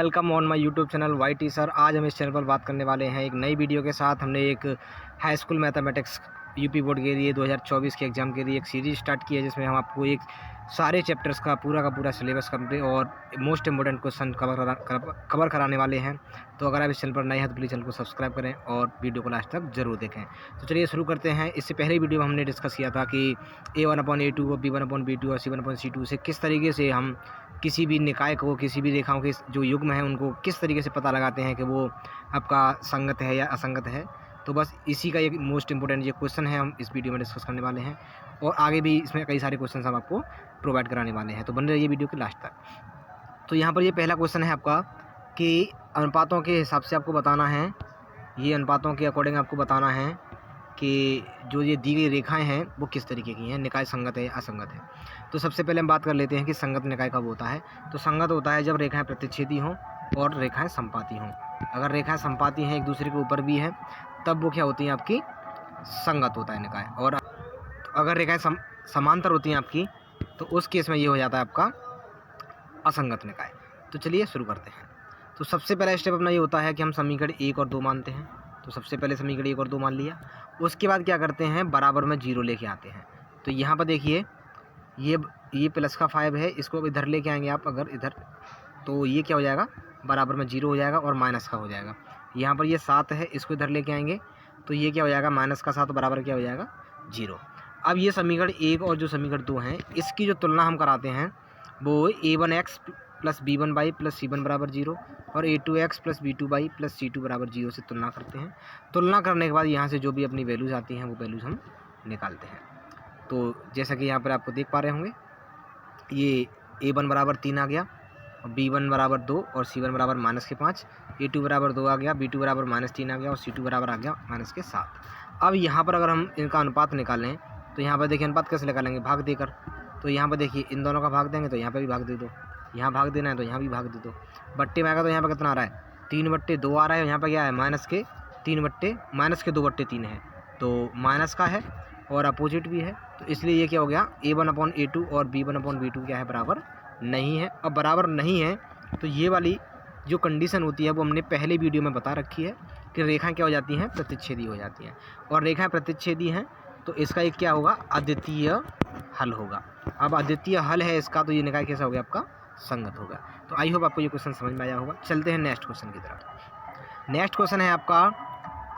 Welcome on my YouTube channel Y T sir. आज हम इस चैनल पर बात करने वाले हैं एक नई वीडियो के साथ। हमने एक high school mathematics UP board के लिए 2024 के एग्ज़ाम के लिए एक सीरीज़ स्टार्ट की है, जिसमें हम आपको एक सारे चैप्टर्स का पूरा सिलेबस कंप्लीट और मोस्ट इंपॉर्टेंट क्वेश्चन कवर कराने वाले हैं। तो अगर आप इस चैनल पर नए हैं तो प्लीज़ चैनल को सब्सक्राइब करें और वीडियो को लास्ट तक जरूर देखें। तो चलिए शुरू करते हैं। इससे पहले वीडियो में हमने डिस्कस किया था कि A1/A2 और B1/B2 और C1/C2 से किस तरीके से हम किसी भी निकाय को, किसी भी रेखाओं के जो युग्म है उनको किस तरीके से पता लगाते हैं कि वो आपका संगत है या असंगत है। तो बस इसी का एक मोस्ट इंपॉर्टेंट ये क्वेश्चन है, हम इस वीडियो में डिस्कस करने वाले हैं और आगे भी इसमें कई सारे क्वेश्चन हम आपको प्रोवाइड कराने वाले हैं। तो बने रहिए वीडियो के लास्ट तक। तो यहाँ पर ये पहला क्वेश्चन है आपका कि अनुपातों के हिसाब से आपको बताना है, ये अनुपातों के अकॉर्डिंग आपको बताना है कि जो ये दी गई रेखाएं हैं वो किस तरीके की हैं, निकाय संगत है या असंगत है। तो सबसे पहले हम बात कर लेते हैं कि संगत निकाय कब होता है। तो संगत होता है जब रेखाएं प्रतिच्छेदी हों और रेखाएं संपाती हों। अगर रेखाएं संपाती हैं, एक दूसरे के ऊपर भी हैं, तब वो क्या होती हैं, आपकी संगत होता है निकाय। और अगर रेखाएं समांतर होती हैं आपकी, तो उस केस में ये हो जाता है आपका असंगत निकाय। तो चलिए शुरू करते हैं। तो सबसे पहला स्टेप अपना ये होता है कि हम समीकरण 1 और 2 मानते हैं। तो सबसे पहले समीकरण 1 और 2 मान लिया। उसके बाद क्या करते हैं, बराबर में 0 लेके आते हैं। तो यहाँ पर देखिए ये प्लस का 5 है, इसको इधर लेके आएंगे आप अगर इधर, तो ये क्या हो जाएगा, बराबर में 0 हो जाएगा और माइनस का हो जाएगा। यहाँ पर ये 7 है, इसको इधर लेके आएंगे तो ये क्या हो जाएगा, माइनस का 7 बराबर क्या हो जाएगा, 0। अब ये समीकरण 1 और जो समीकरण 2 हैं, इसकी जो तुलना हम कराते हैं वो A1x plus B1y plus C1 बराबर 0 और A2x plus B2y plus C2 बराबर 0 से तुलना करते हैं। तुलना करने के बाद यहाँ से जो भी अपनी वैल्यूज़ आती हैं वो वैल्यूज़ हम निकालते हैं। तो जैसा कि यहाँ पर आपको देख पा रहे होंगे, ये A1 बराबर 3 आ गया, B1 बराबर 2 और C1 बराबर -5, A2 बराबर 2 आ गया, B2 बराबर -3 आ गया और C2 बराबर आ गया -7। अब यहाँ पर अगर हम इनका अनुपात निकालें तो यहाँ पर देखिए अनुपात कैसे निकालेंगे, भाग देकर। तो यहाँ पर देखिए इन दोनों का भाग देंगे तो यहाँ पर भी भाग दे दो, यहाँ भाग देना है तो यहाँ भी भाग दे दो। बट्टे में आएगा तो यहाँ पर कितना आ रहा है, 3/2 आ रहा है। यहाँ पर क्या है, -2/3 है, तो माइनस का है और अपोजिट भी है। तो इसलिए ये क्या हो गया, A1/A2 और B1/B2 क्या है, बराबर नहीं है। अब बराबर नहीं है तो ये वाली जो कंडीशन होती है वो हमने पहले वीडियो में बता रखी है कि रेखाएं क्या हो जाती हैं, प्रतिच्छेदी हो जाती हैं। और रेखाएं प्रतिच्छेदी हैं तो इसका एक क्या होगा, अद्वितीय हल होगा। अब अद्वितीय हल है इसका, तो ये निकाय कैसा हो गया, आपका संगत होगा। तो आई होप आपको ये क्वेश्चन समझ में आया होगा। चलते हैं नेक्स्ट क्वेश्चन की तरफ। नेक्स्ट क्वेश्चन है आपका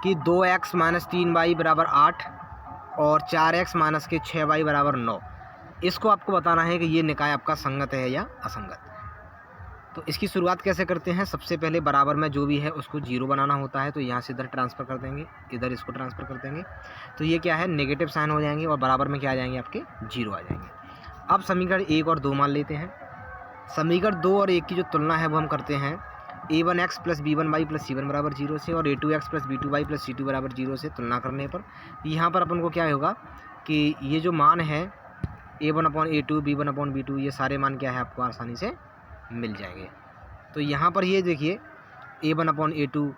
कि 2x - 3y बराबर 8 और 4x - 6y बराबर 9। इसको आपको बताना है कि ये निकाय आपका संगत है या असंगत। तो इसकी शुरुआत कैसे करते हैं, सबसे पहले बराबर में जो भी है उसको 0 बनाना होता है। तो यहाँ से इधर ट्रांसफ़र कर देंगे, इधर इसको ट्रांसफ़र कर देंगे, तो ये क्या है, नेगेटिव साइन हो जाएंगे और बराबर में क्या आ जाएंगे, आपके 0 आ जाएंगे। अब समीकरण 1 और 2 मान लेते हैं। समीकरण 2 और 1 की जो तुलना है वो हम करते हैं A1x plus B1y plus C1 बराबर 0 से और A2x plus B2y plus C2 बराबर 0 से तुलना करने पर यहाँ पर अपन को क्या होगा कि ये जो मान है A1/A2 B1/B2 ये सारे मान क्या है, आपको आसानी से मिल जाएंगे। तो यहाँ पर ये देखिए A1/A2,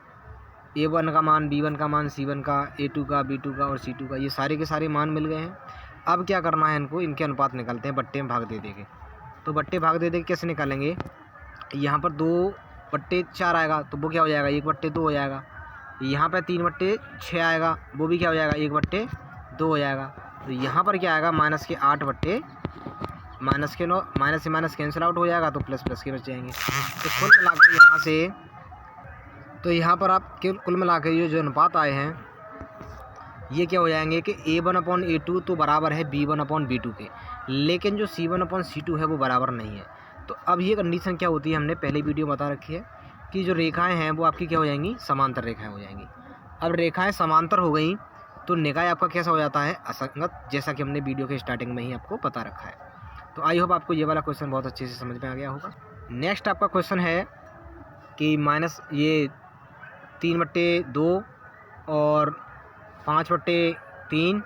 A1 का मान, B1 का मान, C1 का, A2 का, B2 का और C2 का, ये सारे के सारे मान मिल गए हैं। अब क्या करना है, इनको इनके अनुपात निकालते हैं, बट्टे में भाग दे देंगे। तो बट्टे भाग दे देंगे कैसे निकालेंगे, यहाँ पर 2/4 आएगा तो वो क्या हो जाएगा, 1/2 हो जाएगा। यहाँ पर 3/6 आएगा, वो भी क्या हो जाएगा, 1/2 हो जाएगा। तो यहाँ पर क्या आएगा, -8/, -9, माइनस से माइनस कैंसिल आउट हो जाएगा तो प्लस के बच जाएंगे। तो कुल मिलाकर यहाँ से, तो यहाँ पर आप कुल मिलाकर ये जो अनुपात आए हैं ये क्या हो जाएंगे कि A1/A2 तो बराबर है B1/B2 के, लेकिन जो C1/C2 है वो बराबर नहीं है। तो अब ये कंडीशन क्या होती है, हमने पहले वीडियो बता रखी है कि जो रेखाएं हैं वो आपकी क्या हो जाएंगी, समांतर रेखाएं हो जाएंगी। अब रेखाएं समांतर हो गई तो निकाय आपका कैसा हो जाता है, असंगत, जैसा कि हमने वीडियो के स्टार्टिंग में ही आपको बता रखा है। तो आई होप आपको ये वाला क्वेश्चन बहुत अच्छे से समझ में आ गया होगा। नेक्स्ट आपका क्वेश्चन है कि ये 3/2 और 5/3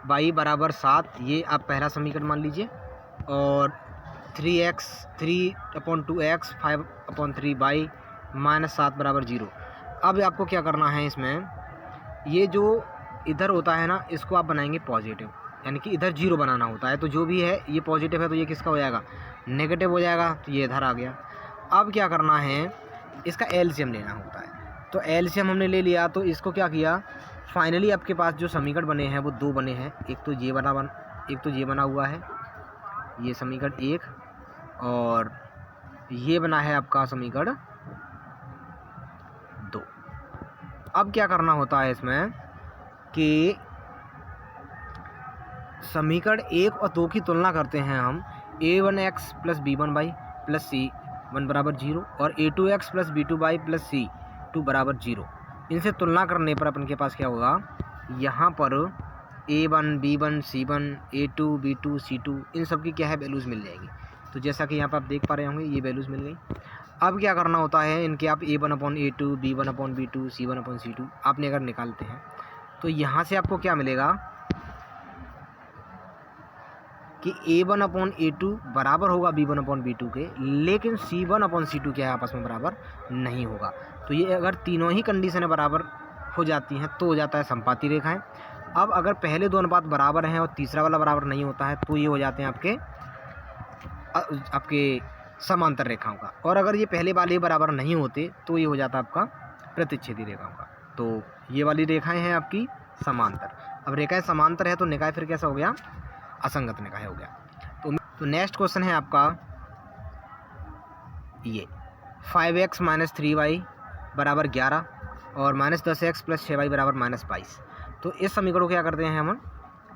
y बराबर 7, ये आप पहला समीकरण मान लीजिए। और 3/2x 5/3y -7 बराबर 0। अब आपको क्या करना है, इसमें ये जो इधर होता है ना, इसको आप बनाएंगे पॉजिटिव, यानी कि इधर 0 बनाना होता है। तो जो भी है ये पॉजिटिव है तो ये किसका हो जाएगा, नेगेटिव हो जाएगा। तो ये इधर आ गया। अब क्या करना है, इसका एलसीएम लेना होता है। तो एलसीएम हमने ले लिया, तो इसको क्या किया, फाइनली आपके पास जो समीकरण बने हैं वो 2 बने हैं। एक तो ये बना हुआ है, ये समीकरण 1, और ये बना है आपका समीकरण 2। अब क्या करना होता है इसमें कि समीकरण 1 और 2 की तुलना करते हैं हम। a1x plus b1y plus c1 बराबर 0 और a2x plus b2y plus c2 बराबर 0। इनसे तुलना करने पर अपन के पास क्या होगा, यहाँ पर a1 b1 c1 a2 b2 c2 इन सब की क्या है वैल्यूज़ मिल जाएगी। तो जैसा कि यहाँ पर आप देख पा रहे होंगे ये वैल्यूज़ मिल गई। अब क्या करना होता है, इनके आप a1/a2 b1/b2 c1/c2 आपने अगर निकालते हैं तो यहाँ से आपको क्या मिलेगा कि a1/a2 बराबर होगा b1/b2 के, लेकिन c1/c2 क्या है आपस में बराबर नहीं होगा। तो ये अगर तीनों ही कंडीशनें बराबर हो जाती हैं तो हो जाता है संपाती रेखाएं। अब अगर पहले 2 अनुपात बराबर हैं और तीसरा वाला बराबर नहीं होता है तो ये हो जाते हैं आपके समांतर रेखाओं का। और अगर ये पहले वाले बराबर नहीं होते तो ये हो जाता है आपका प्रतिच्छेदी रेखाओं का। तो ये वाली रेखाएं हैं आपकी समांतर। अब रेखाएं समांतर है तो निकाय फिर कैसा हो गया, असंगत निकाय हो गया। तो नेक्स्ट क्वेश्चन है आपका ये 5x माइनस 3y बराबर 11 और माइनस 10x प्लस 6y बराबर माइनस 22। तो इस समीकरण को क्या करते हैं हम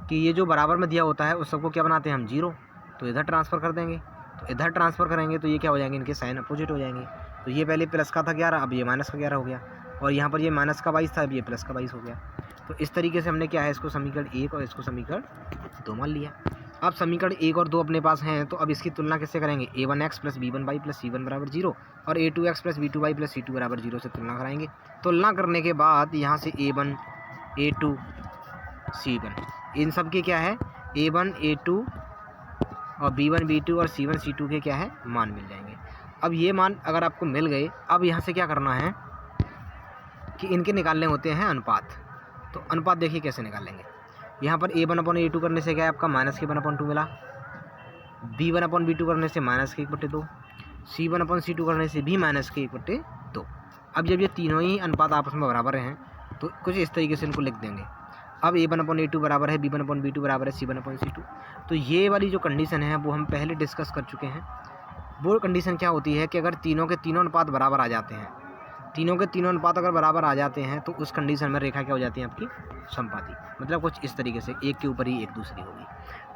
कि ये जो बराबर में दिया होता है उस सबको क्या बनाते हैं हम 0, तो इधर ट्रांसफ़र कर देंगे। तो इधर ट्रांसफ़र करेंगे तो ये क्या हो जाएंगे, इनके साइन अपोजिट हो जाएंगे। तो ये पहले प्लस का था 11, अब ये माइनस का 11 हो गया, और यहाँ पर ये माइनस का 22 था, अब ये प्लस का 22 हो गया। तो इस तरीके से हमने क्या है, इसको समीकरण 1 और इसको समीकरण 2 मान लिया। अब समीकरण 1 और 2 अपने पास हैं, तो अब इसकी तुलना किससे करेंगे, a1x plus b1y plus c1 बराबर 0 और a2x plus b2y plus c2 बराबर 0 से तुलना कराएंगे। तुलना करने के बाद यहाँ से a1 a2 c1 इन सब के क्या है, a1 a2 और b1 b2 और c1 c2 के क्या है मान मिल जाएंगे। अब ये मान अगर आपको मिल गए, अब यहाँ से क्या करना है कि इनके निकालने होते हैं अनुपात। तो अनुपात देखिए कैसे निकालेंगे। यहाँ पर a1/a2 करने से क्या है आपका माइनस के 1/2 मिला, b1/b2 करने से माइनस के 1/2, c1/c2 करने से भी माइनस के 1/2। अब जब ये तीनों ही अनुपात आपस में बराबर हैं तो कुछ इस तरीके से इनको लिख देंगे। अब a1/a2 बराबर है b1/b2 बराबर है c1/c2। तो ये वाली जो कंडीशन है वो हम पहले डिस्कस कर चुके हैं। वो कंडीशन क्या होती है कि अगर तीनों के तीनों अनुपात बराबर आ जाते हैं, तीनों के तीनों अनुपात अगर बराबर आ जाते हैं तो उस कंडीशन में रेखा क्या हो जाती है आपकी संपाती। मतलब कुछ इस तरीके से एक के ऊपर ही एक दूसरी होगी।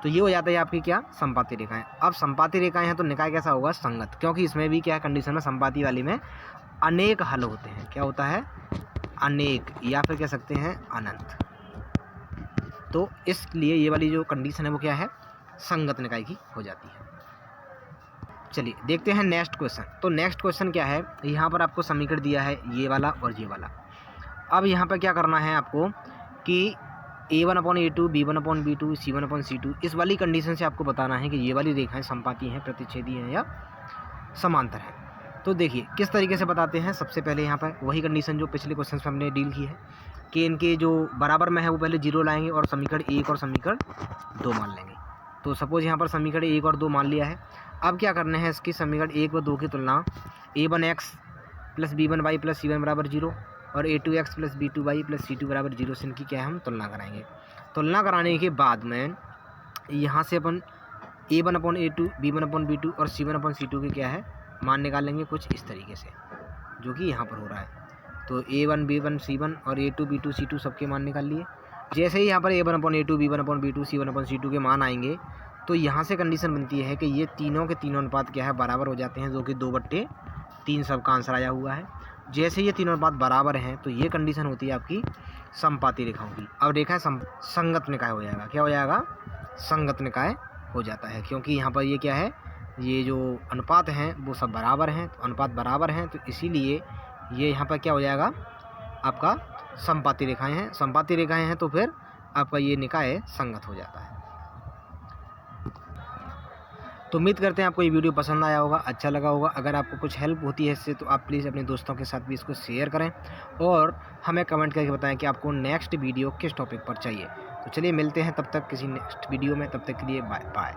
तो ये हो जाता है आपकी क्या संपाती रेखाएं। अब संपाती रेखाएं हैं तो निकाय कैसा होगा, संगत, क्योंकि इसमें भी क्या है कंडीशन में संपाती वाली में अनेक हल होते हैं। क्या होता है, अनेक, या फिर कह सकते हैं अनंत। तो इसलिए ये वाली जो कंडीशन है वो क्या है, संगत निकाय की हो जाती है। चलिए देखते हैं नेक्स्ट क्वेश्चन। तो नेक्स्ट क्वेश्चन क्या है, यहाँ पर आपको समीकरण दिया है ये वाला और ये वाला। अब यहाँ पर क्या करना है आपको कि a1/a2 b1/b2 c1/c2 इस वाली कंडीशन से आपको बताना है कि ये वाली रेखाएं संपाती हैं, प्रतिच्छेदी हैं या समांतर हैं। तो देखिए किस तरीके से बताते हैं। सबसे पहले यहाँ पर वही कंडीशन जो पिछले क्वेश्चन में हमने डील की है कि इनके जो बराबर में है वो पहले 0 लाएंगे और समीकरण 1 और समीकरण 2 मान लेंगे। तो सपोज यहाँ पर समीकरण 1 और 2 मान लिया है। अब क्या करना है, इसकी समीकरण 1 व 2 की तुलना a1x plus b1y plus c1 बराबर 0 और a2x plus b2y plus c2 बराबर 0 से इनकी क्या है हम तुलना कराएंगे। तुलना कराने के बाद में यहाँ से अपन a1/a2 b1/b2 और c1/c2 के क्या है मान निकालेंगे कुछ इस तरीके से, जो कि यहाँ पर हो रहा है। तो a1 b1 c1 और a2 b2 c2 सबके मान निकाल लिए। जैसे ही यहाँ पर a1/a2 b1/b2 c1/c2 के मान आएंगे तो यहाँ से कंडीशन बनती है कि ये तीनों के तीनों अनुपात क्या है बराबर हो जाते हैं, जो कि 2/3 सबका आंसर आया हुआ है। जैसे ये तीनों अनुपात बराबर हैं तो ये कंडीशन होती है आपकी संपाती रेखाओं की। अब रेखा संगत निकाय हो जाएगा। क्या हो जाएगा, संगत निकाय हो जाता है, क्योंकि यहाँ पर ये क्या है, ये जो अनुपात हैं वो सब बराबर हैं। तो अनुपात बराबर हैं तो इसीलिए ये यहाँ पर क्या हो जाएगा आपका संपाती रेखाएं हैं। संपाती रेखाएं हैं तो फिर आपका ये निकाय संगत हो जाता है। तो उम्मीद करते हैं आपको ये वीडियो पसंद आया होगा, अच्छा लगा होगा। अगर आपको कुछ हेल्प होती है इससे तो आप प्लीज़ अपने दोस्तों के साथ भी इसको शेयर करें और हमें कमेंट करके बताएं कि आपको नेक्स्ट वीडियो किस टॉपिक पर चाहिए। तो चलिए मिलते हैं तब तक किसी नेक्स्ट वीडियो में, तब तक के लिए बाय बाय।